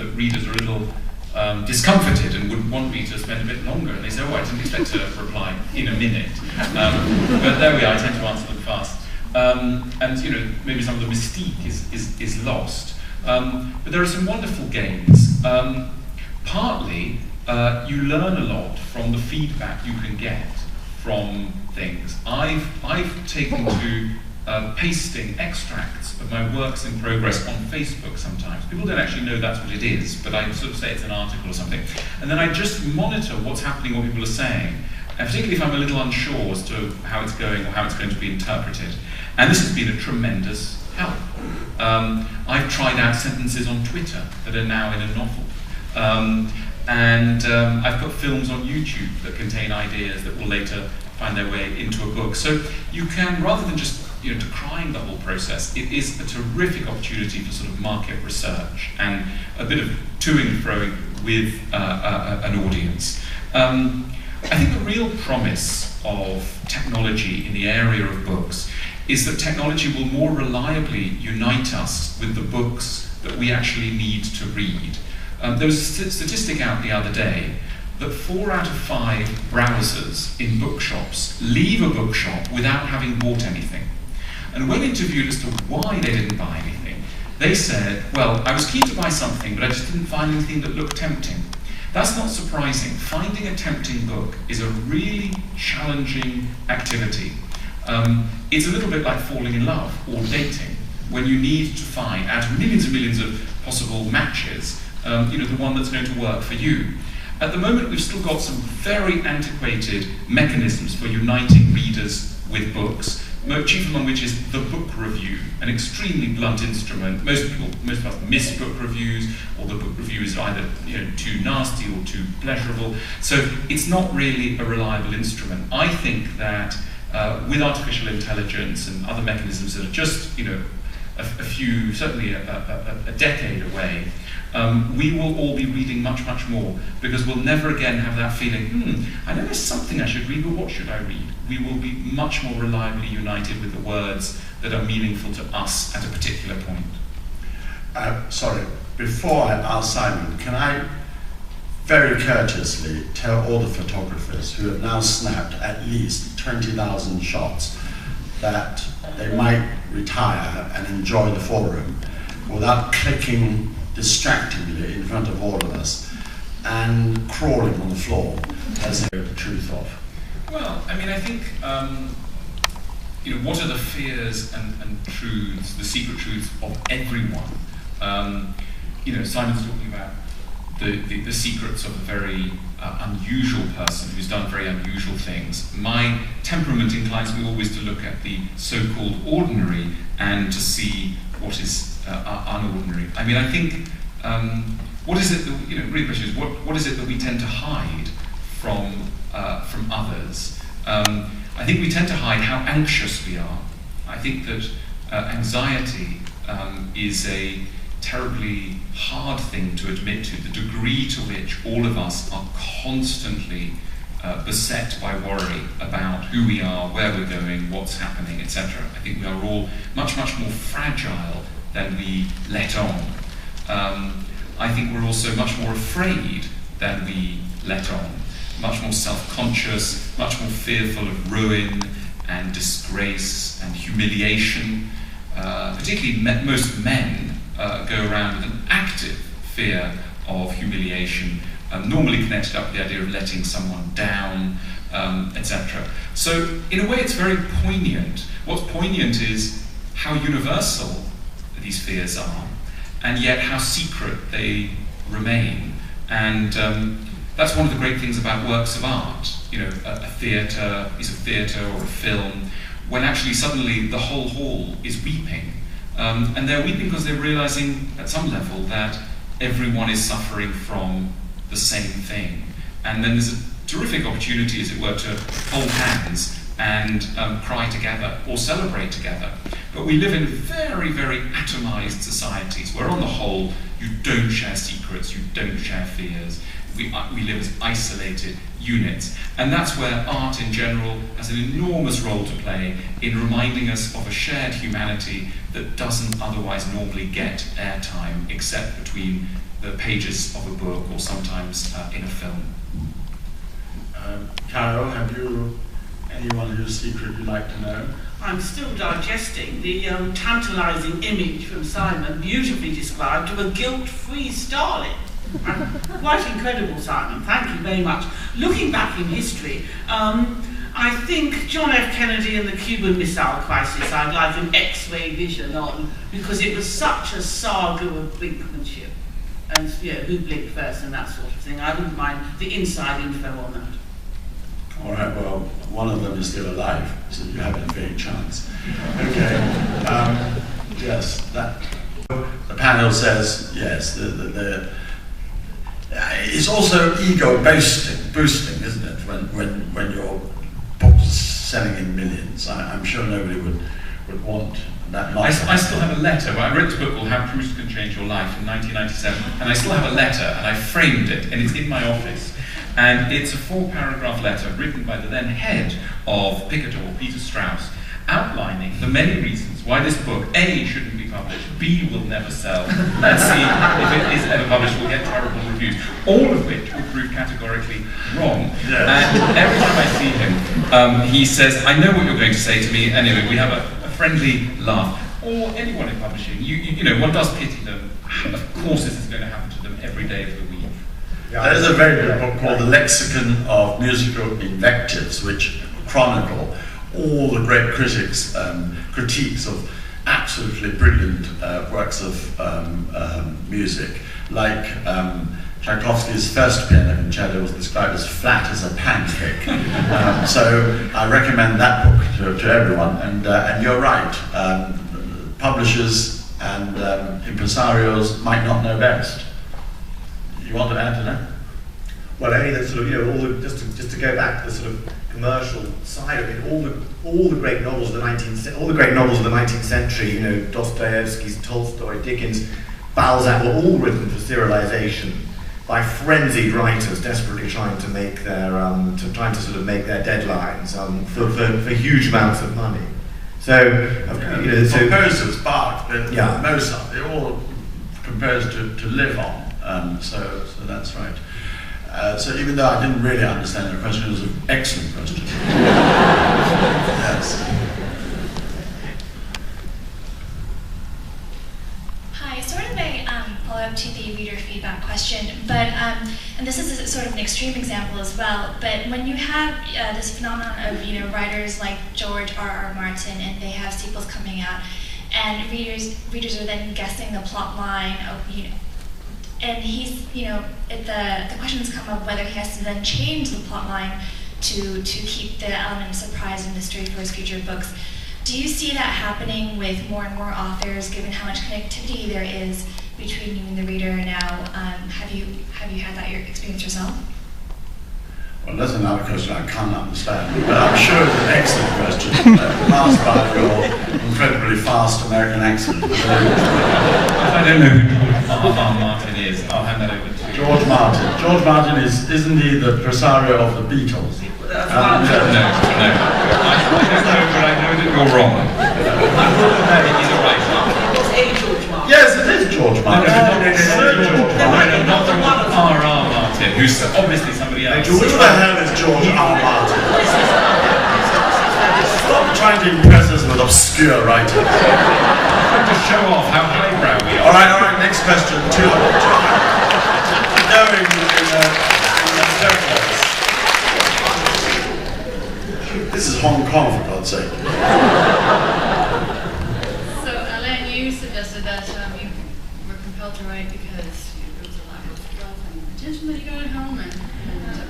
that readers are a little discomforted and would want me to spend a bit longer, and they say, oh, I didn't expect to reply in a minute. But there we are, I tend to answer them fast. And you know, maybe some of the mystique is lost. But there are some wonderful gains. Partly, you learn a lot from the feedback you can get from things. I've taken to pasting extracts of my works in progress on Facebook sometimes. People don't actually know that's what it is, but I sort of say it's an article or something. And then I just monitor what's happening, what people are saying, and particularly if I'm a little unsure as to how it's going or how it's going to be interpreted. And this has been a tremendous help. I've tried out sentences on Twitter that are now in a novel. I've put films on YouTube that contain ideas that will later find their way into a book. So you can, rather than just decrying the whole process, it is a terrific opportunity for sort of market research and a bit of toing and froing with an audience. I think the real promise of technology in the area of books is that technology will more reliably unite us with the books that we actually need to read. There was a statistic out the other day that 4 out of 5 browsers in bookshops leave a bookshop without having bought anything. And when interviewed as to why they didn't buy anything, they said, well, I was keen to buy something, but I just didn't find anything that looked tempting. That's not surprising. Finding a tempting book is a really challenging activity. It's a little bit like falling in love or dating, when you need to find, out of millions and millions of possible matches, the one that's going to work for you. At the moment, we've still got some very antiquated mechanisms for uniting readers with books, chief among which is the book review, an extremely blunt instrument. Most of us miss book reviews, or the book review is either too nasty or too pleasurable. So it's not really a reliable instrument. I think that with artificial intelligence and other mechanisms that are just certainly a decade away, we will all be reading much, much more, because we'll never again have that feeling, I know there's something I should read, but what should I read? We will be much more reliably united with the words that are meaningful to us at a particular point. Sorry, before I ask Simon, can I very courteously tell all the photographers who have now snapped at least 20,000 shots that they might retire and enjoy the forum without clicking distractingly in front of all of us and crawling on the floor as they know the truth of. Well, I mean, I think, what are the fears and truths, the secret truths of everyone? Simon's talking about the secrets of a very unusual person who's done very unusual things. My temperament inclines me always to look at the so-called ordinary and to see what is unordinary. I mean, I think, what is it that, really question is, what is it that we tend to hide from others? I think we tend to hide how anxious we are. I think that anxiety is a terribly hard thing to admit to, the degree to which all of us are constantly beset by worry about who we are, where we're going, what's happening, etc. I think we are all much, much more fragile than we let on. I think we're also much more afraid than we let on, much more self-conscious, much more fearful of ruin and disgrace and humiliation. Particularly most men go around with an active fear of humiliation, normally connected up with the idea of letting someone down, etc. So in a way it's very poignant. What's poignant is how universal these fears are, and yet how secret they remain. And that's one of the great things about works of art, a theatre, piece of theatre or a film, when actually suddenly the whole hall is weeping. And they're weeping because they're realizing at some level that everyone is suffering from the same thing. And then there's a terrific opportunity, as it were, to hold hands and cry together or celebrate together. But we live in very, very atomized societies where on the whole you don't share secrets, you don't share fears. We live as isolated units. And that's where art in general has an enormous role to play in reminding us of a shared humanity that doesn't otherwise normally get airtime except between the pages of a book or sometimes in a film. Carol, have you anyone whose secret you'd like to know? I'm still digesting the tantalising image from Simon, beautifully described, of a guilt-free starlet. Quite incredible, Simon. Thank you very much. Looking back in history, I think John F. Kennedy and the Cuban Missile Crisis I'd like an X-ray vision on, because it was such a saga of brinkmanship. And who blinked first and that sort of thing. I wouldn't mind the inside info on that. All right, well, one of them is still alive, so you have a fair chance. Okay, yes, the panel says yes. It's also ego boosting, isn't it? When your book's selling in millions, I'm sure nobody would want that much. I still have a letter. I wrote a book called How Proust Can Change Your Life in 1997, and I still have a letter, and I framed it, and it's in my office. And it's a 4-paragraph letter written by the then head of Picador, Peter Strauss, outlining the many reasons why this book, A, shouldn't be published, B, will never sell, and C, if it is ever published, will get terrible reviews, all of which would prove categorically wrong. Yes. And every time I see him, he says, I know what you're going to say to me. Anyway, we have a friendly laugh. Or anyone in publishing, you know, one does pity them. Of course this is going to happen to them every day of the week. There is a very good book called The Lexicon of Musical Invectives, which chronicle all the great critics' critiques of absolutely brilliant works of music, like Tchaikovsky's first piano concerto was described as flat as a pancake. So I recommend that book to everyone, and you're right, publishers and impresarios might not know best. You want to add to that? Well, only that sort of, just to go back to the sort of commercial side of it, all the great novels of the 19th century, Dostoevsky's, Tolstoy, Dickens, Balzac, were all written for serialization by frenzied writers desperately trying to make their make their deadlines for huge amounts of money. Composers, Bach, Mozart, they all composed to live on. So that's right. So even though I didn't really understand your question, it was an excellent question. Yes. Hi, sort of a follow-up to the reader feedback question, but and this is sort of an extreme example as well. But when you have this phenomenon of writers like George R.R. Martin, and they have sequels coming out, and readers are then guessing the plot line of and he's, the questions come up whether he has to then change the plot line to keep the element of surprise and mystery for his future books. Do you see that happening with more and more authors, given how much connectivity there is between you and the reader now? Have you had that experience yourself? Well, that's another question I can't understand, but I'm sure it's an excellent question. Asked by your incredibly fast American accent. I don't know who R.R. Martin is. I'll hand that over to you. George Martin. George Martin isn't he the presario of the Beatles? No. I don't know, but I know that you're wrong. He's a writer. It's a George Martin. Yes, it is George Martin. No, not the one R.R. Martin, who's obviously somebody else. Who the hell is George R. Martin? Stop trying to impress us with obscure writers. Trying to show off how highbrow we are. All right, next question. Knowing this is Hong Kong, for God's sake. So, Alain, you suggested that you were compelled to write because there was a lack of wealth and attention that you got at home, and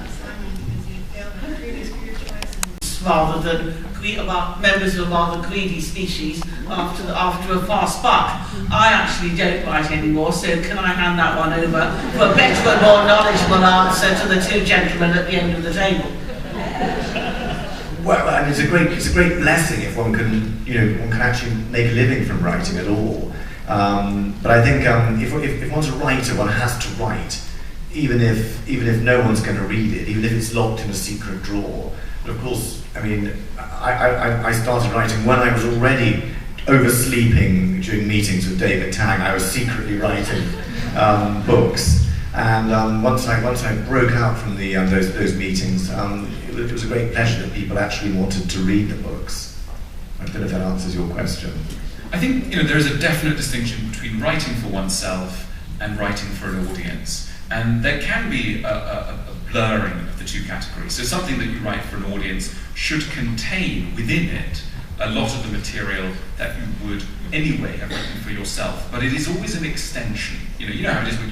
Simon because you failed at previous career choices. Rather than about members of a rather greedy species after a fast buck. I actually don't write anymore, so can I hand that one over for a better and more knowledgeable answer to the two gentlemen at the end of the table? Well, I mean, it's a great blessing if one can actually make a living from writing at all. But I think if one's a writer, one has to write, even if no one's going to read it, even if it's locked in a secret drawer. But of course, I mean, I started writing when I was already oversleeping during meetings with David Tang. I was secretly writing books. And once I broke out from the those meetings, it was a great pleasure that people actually wanted to read the books. I don't know if that answers your question. I think there is a definite distinction between writing for oneself and writing for an audience, and there can be a blurring of the two categories. So something that you write for an audience should contain within it a lot of the material that you would anyway have written for yourself, but it is always an extension. You know how it is when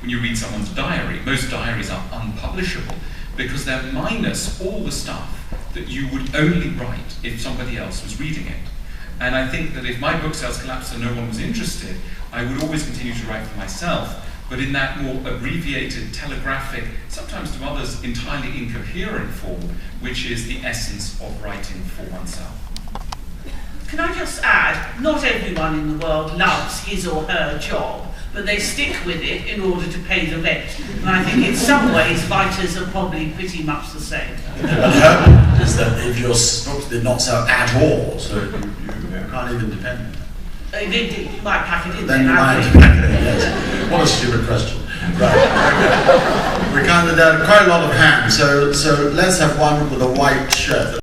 you read someone's diary. Most diaries are unpublishable because they're minus all the stuff that you would only write if somebody else was reading it. And I think that if my book sales collapsed and no one was interested, I would always continue to write for myself, but in that more abbreviated, telegraphic, sometimes to others entirely incoherent form, which is the essence of writing for oneself. Can I just add, not everyone in the world loves his or her job, but they stick with it in order to pay the rent. And I think in some ways writers are probably pretty much the same. The hope is that if your books did not sell at all, so you can't even depend on it. Indeed, you might pack it in Then you there. might have to pack it in, yes. What a stupid question. Right. There are quite a lot of hands, so let's have one with a white shirt.